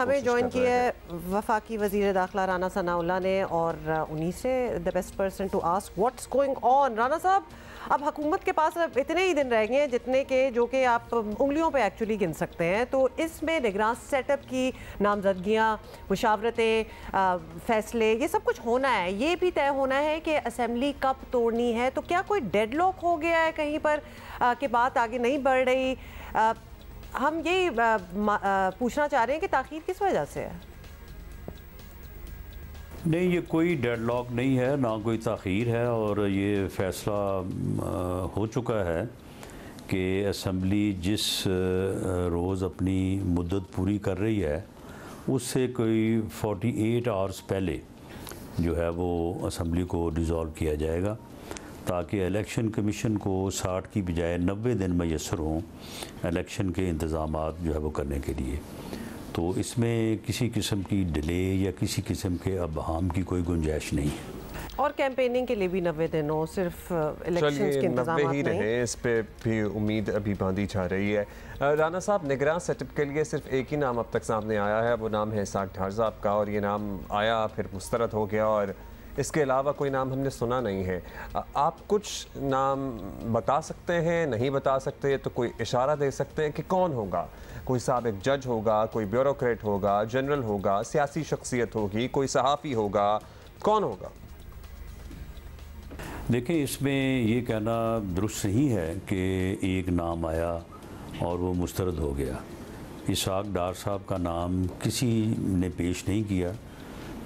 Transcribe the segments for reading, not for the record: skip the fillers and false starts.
हमें ज्वाइन किया है वफाकी वज़ीर दाखिला राना सनाउल्लाह ने, और उन्हीं से the best person to ask what's going on. Rana साहब, अब हुकूमत के पास अब इतने ही दिन रह गए हैं जितने के जो कि आप उंगलियों पे एक्चुअली गिन सकते हैं, तो इसमें निगरान सेटअप की नामजदगियाँ, मुशावरतें, फैसले, ये सब कुछ होना है। ये भी तय होना है कि असम्बली कब तोड़नी है। तो क्या कोई डेडलॉक हो गया है कहीं पर कि बात आगे नहीं बढ़ रही? हम यही पूछना चाह रहे हैं कि ताख़ीर किस वजह से है? नहीं, ये कोई डेडलॉक नहीं है, ना कोई ताख़ीर है, और ये फ़ैसला हो चुका है कि असम्बली जिस रोज़ अपनी मुद्दत पूरी कर रही है उससे कोई 48 आवर्स पहले जो है वो असम्बली को डिज़ोल्व किया जाएगा, ताकि इलेक्शन कमीशन को 60 की बजाय 90 दिन मैसर हों इलेक्शन के इंतज़ामात जो है वो करने के लिए। तो इसमें किसी किस्म की डिले या किसी किस्म के अबहम की कोई गुंजाइश नहीं है। और कैंपेनिंग के लिए भी 90 दिन हो, सिर्फ इलेक्शंस के इंतज़ामात ही नहीं। रहे, इस पे भी उम्मीद अभी बांधी जा रही है। राना साहब, निगरान सेटअप के लिए सिर्फ एक ही नाम अब तक सामने आया है, वो नाम है इसाक डार साहब का, और ये नाम आया फिर मुस्तरद हो गया और इसके अलावा कोई नाम हमने सुना नहीं है। आप कुछ नाम बता सकते हैं, नहीं बता सकते तो कोई इशारा दे सकते हैं कि कौन होगा? कोई साबिक जज होगा, कोई ब्यूरोक्रेट होगा, जनरल होगा, सियासी शख्सियत होगी, कोई सहाफ़ी होगा, कौन होगा? देखिए, इसमें ये कहना दुरुस्त नहीं है कि एक नाम आया और वो मुस्तरद हो गया। इसाक डार साहब का नाम किसी ने पेश नहीं किया,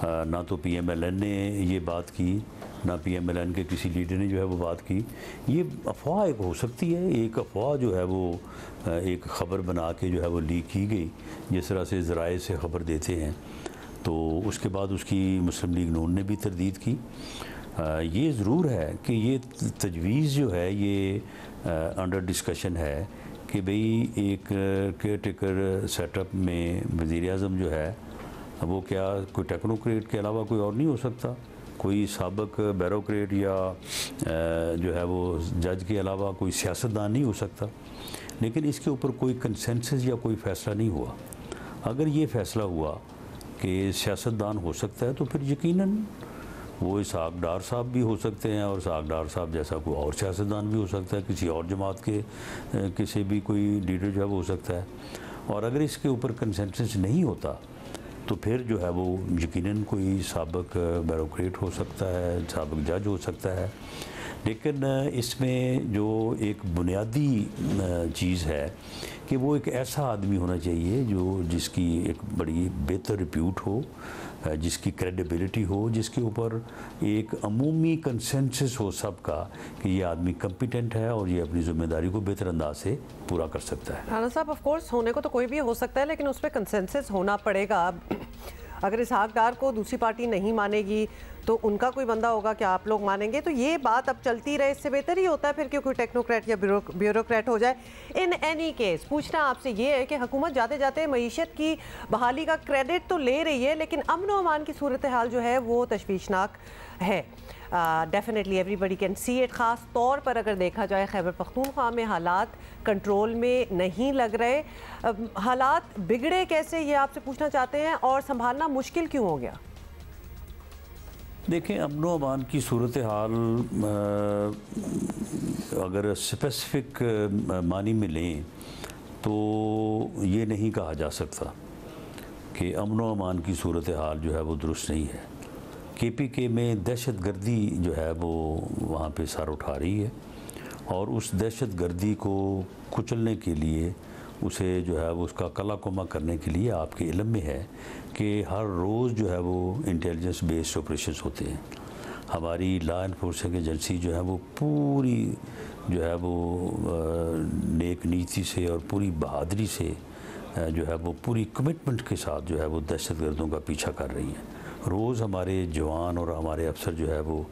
ना तो PMLN ने ये बात की, ना PMLN के किसी लीडर ने जो है वो बात की। ये अफवाह एक हो सकती है, एक अफवाह जो है वो एक ख़बर बना के जो है वो लीक की गई, जिस तरह से ज़राए से ख़बर देते हैं। तो उसके बाद उसकी मुस्लिम लीग नून ने भी तरदीद की। ये ज़रूर है कि ये तजवीज़ जो है ये अंडर डिस्कशन है कि भाई एक केयर टेकर सेटअप में वज़ीर आज़म जो है वो क्या कोई टेक्नोक्रेट के अलावा कोई और नहीं हो सकता, कोई साबिक ब्यूरोक्रेट या जो है वो जज के अलावा कोई सियासतदान नहीं हो सकता। लेकिन इसके ऊपर कोई कंसेंसस या कोई फ़ैसला नहीं हुआ। अगर ये फ़ैसला हुआ कि सियासतदान हो सकता है तो फिर यकीनन वो इसाक डार साहब भी हो सकते हैं, और इसाक डार साहब जैसा कोई और सियासतदान भी हो सकता है, किसी और जमात के किसी भी कोई लीडर जो है वो हो सकता है। और अगर इसके ऊपर कंसेंसस नहीं होता तो फिर जो है वो यकीनन कोई साबिक ब्यूरोक्रेट हो सकता है, साबिक जज हो सकता है। लेकिन इसमें जो एक बुनियादी चीज़ है कि वो एक ऐसा आदमी होना चाहिए जिसकी एक बड़ी बेहतर रिप्यूट हो, जिसकी क्रेडिबिलिटी हो, जिसके ऊपर एक अमूमी कंसेंसस हो सबका कि ये आदमी कम्पिटेंट है और ये अपनी ज़िम्मेदारी को बेहतर अंदाज से पूरा कर सकता है। राना साहब, ऑफ कोर्स होने को तो कोई भी हो सकता है, लेकिन उस पर कंसेंसस होना पड़ेगा। अगर इसाक डार को दूसरी पार्टी नहीं मानेगी तो उनका कोई बंदा होगा, क्या आप लोग मानेंगे? तो ये बात अब चलती रहे, इससे बेहतर ही होता है फिर कि कोई टेक्नोक्रेट या ब्यूरोक्रेट हो जाए। इन एनी केस पूछना आपसे ये है कि हुकूमत जाते जाते मईशत की बहाली का क्रेडिट तो ले रही है, लेकिन अमन व अमान की सूरत हाल जो है वो तशवीशनाक है। Definitely everybody can see it. ख़ास तौर पर अगर देखा जाए खैबर पख्तूनख्वा में हालात कंट्रोल में नहीं लग रहे। हालात बिगड़े कैसे, ये आपसे पूछना चाहते हैं, और संभालना मुश्किल क्यों हो गया? देखें, अमन व अमान की सूरत हाल अगर स्पेसिफ़िक मानी में लें तो ये नहीं कहा जा सकता कि अमन व अमान की सूरत हाल जो है वो दुरुस्त नहीं है। KPK में दहशत गर्दी जो है वो वहाँ पे सर उठा रही है, और उस दहशत गर्दी को कुचलने के लिए, उसे जो है वो उसका कला कुमा करने के लिए आपके इल्म में है कि हर रोज़ जो है वो इंटेलिजेंस बेस्ड ऑपरेशंस होते हैं। हमारी लॉ इन्फोर्सिंग एजेंसी जो है वो पूरी जो है वो नेक नीति से और पूरी बहादुरी से जो है वो पूरी कमिटमेंट के साथ जो है वो दहशत गर्दों का पीछा कर रही हैं। रोज़ हमारे जवान और हमारे अफसर जो है वो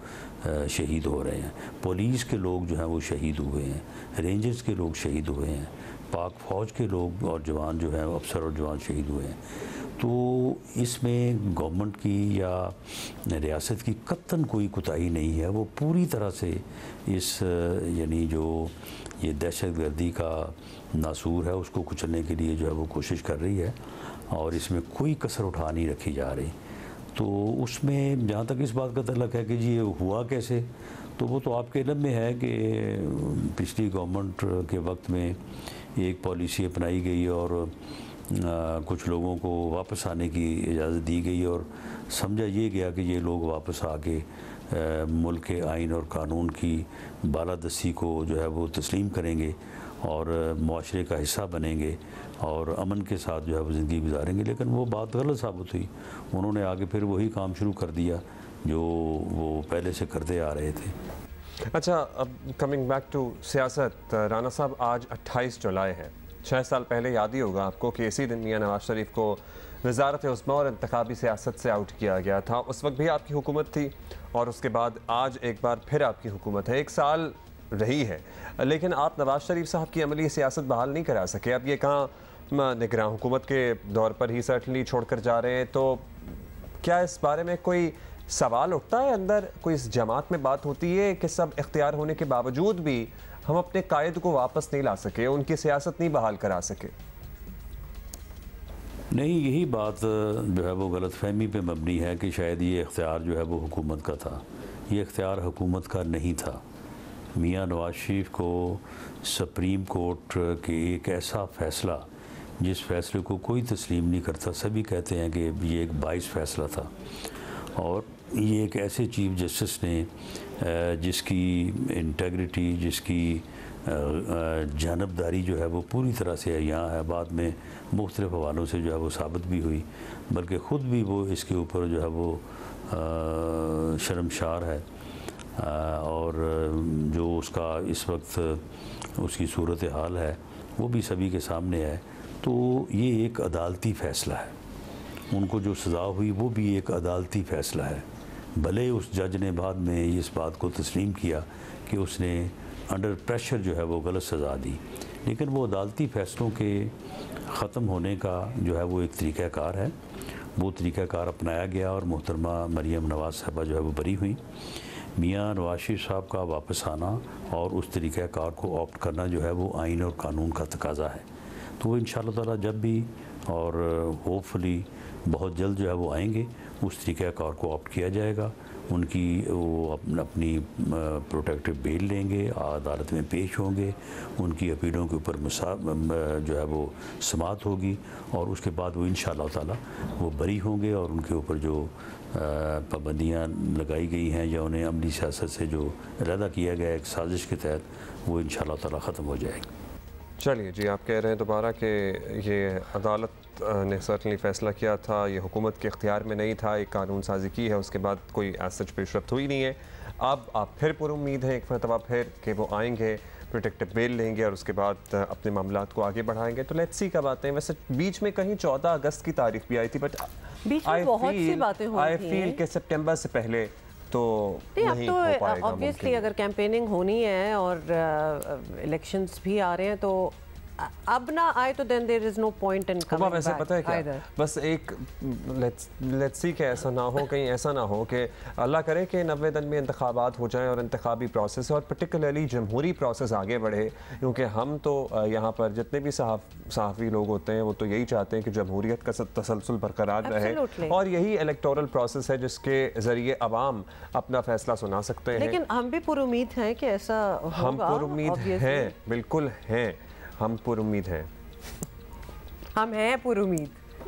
शहीद हो रहे हैं, पुलिस के लोग जो हैं वो शहीद हुए हैं, रेंजर्स के लोग शहीद हुए हैं, पाक फ़ौज के लोग और जवान जो हैं अफसर और जवान शहीद हुए हैं। तो इसमें गवर्नमेंट की या रियासत की कतई कोई कोताही नहीं है। वो पूरी तरह से इस यानी जो ये दहशत गर्दी का नासूर है उसको कुचलने के लिए जो है वो कोशिश कर रही है। और इसमें कोई कसर उठा नहीं रखी जा रही। तो उसमें जहाँ तक इस बात का तल्लक है कि जी ये हुआ कैसे, तो वो तो आपके इल्म में है कि पिछली गवर्नमेंट के वक्त में एक पॉलिसी अपनाई गई और कुछ लोगों को वापस आने की इजाज़त दी गई और समझा ये गया कि ये लोग वापस आके मुल्क के आइन और कानून की बालादस्ती को जो है वो तस्लीम करेंगे और मुआशरे का हिस्सा बनेंगे और अमन के साथ जो है वो ज़िंदगी गुजारेंगे। लेकिन वो बात गलत साबित हुई। उन्होंने आगे फिर वही काम शुरू कर दिया जो वो पहले से करते आ रहे थे। अच्छा, अब कमिंग बैक टू सियासत, राना साहब आज 28 जुलाई है। 6 साल पहले याद ही होगा आपको कि इसी दिन मियां नवाज शरीफ को वज़ारत उस्मा और इंतखाबी सियासत से आउट किया गया था। उस वक्त भी आपकी हुकूमत थी और उसके बाद आज एक बार फिर आपकी हुकूमत है। 1 साल रही है, लेकिन आप नवाज शरीफ साहब की अमली सियासत बहाल नहीं करा सके। अब ये कहाँ निगरान हुकूमत के दौर पर ही सर्टनली छोड़ कर जा रहे हैं, तो क्या इस बारे में कोई सवाल उठता है अंदर, कोई इस जमात में बात होती है कि सब इख्तियार होने के बावजूद भी हम अपने कायद को वापस नहीं ला सके, उनकी सियासत नहीं बहाल करा सके? नहीं, यही बात जो है वो गलतफहमी पे मबनी है कि शायद ये इख्तियार जो है वो हुकूमत का था। ये इख्तियार हुकूमत का नहीं था। मियां नवाज शरीफ को सुप्रीम कोर्ट के एक ऐसा फ़ैसला जिस फ़ैसले को कोई तस्लीम नहीं करता, सभी कहते हैं कि ये एक बाइस फ़ैसला था और ये एक ऐसे चीफ जस्टिस ने जिसकी इंटेग्रिटी, जिसकी जानबदारी जो है वो पूरी तरह से यहाँ है, बाद में मुख्तलिफ़ हवालों से जो है वो साबित भी हुई, बल्कि ख़ुद भी वो इसके ऊपर जो है वो शर्मशार है और जो उसका इस वक्त उसकी सूरत हाल है वो भी सभी के सामने है। तो ये एक अदालती फ़ैसला है, उनको जो सज़ा हुई वो भी एक अदालती फ़ैसला है। भले उस जज ने बाद में इस बात को तस्लीम किया कि उसने अंडर प्रेशर जो है वो गलत सज़ा दी, लेकिन वो अदालती फ़ैसलों के ख़त्म होने का जो है वो एक तरीक़ाकार है। वो तरीक़ाकार अपनाया गया और मोहतरमा मरियम नवाज़ साहबा जो है वो बरी हुई। मियां नवाज शरीफ साहब का वापस आना और उस तरीक़ाकार को ऑप्ट करना जो है वो आइन और कानून का तकाज़ा है। तो वो इंशाअल्लाह ताला जब भी और होपफुली बहुत जल्द जो है वो आएंगे, उस तरीक़ाकार को ऑप्ट किया जाएगा। उनकी वो अपनी प्रोटेक्टिव बेल लेंगे, अदालत में पेश होंगे, उनकी अपीलों के ऊपर जो है वो समाअत होगी और उसके बाद वो इंशाअल्लाह ताला वो बरी होंगे और उनके ऊपर जो पाबंदियाँ लगाई गई हैं या उन्हें अमली सियासत से जो अलहदा किया गया एक साजिश के तहत, वो इंशाअल्लाह ताला ख़त्म हो जाएगी। चलिए जी, आप कह रहे हैं दोबारा कि ये अदालत ने सर्टनली फ़ैसला किया था, ये हुकूमत के इख्तियार में नहीं था, एक कानून साजी की है, उसके बाद कोई एज सच पेशरफ्त हुई नहीं है। अब आप फिर पुरुम्मीद हैं एक मरतबा फिर कि वो आएंगे, प्रोटेक्टिव बेल लेंगे और उसके बाद अपने मामलात को आगे बढ़ाएंगे। तो लेट्स सी कब आते हैं। वैसे बीच में कहीं 14 अगस्त की तारीख भी आई थी, बट आई फील कि सितंबर से पहले तो नहीं हो पाएगा। ऑब्वियसली अगर कैंपेनिंग होनी है और इलेक्शंस भी आ रहे हैं तो अब ना आए तो then there is no point in coming back. वैसे पता है क्या, बस एक लेट्स सी कि ऐसा ना हो, कहीं ऐसा ना हो कि अल्लाह करे कि 90 दिन में इंतखाबात हो जाएं और इंतखाबी प्रोसेस और पर्टिकुलरली जमहूरी प्रोसेस आगे बढ़े, क्योंकि हम तो यहाँ पर जितने भी सहाफ़ी लोग होते हैं वो तो यही चाहते हैं कि जमहूरियत का तसलसल बरकरार रहे और यही इलेक्टोरल प्रोसेस है जिसके ज़रिए अवाम अपना फैसला सुना सकते हैं। लेकिन हम भी पुरुम्मीद हैं कि ऐसा होगा। हम पुरुम्मीद हैं, बिल्कुल हैं, हम पुरुम्मीद हैं, हम हैं पुरुम्मीद।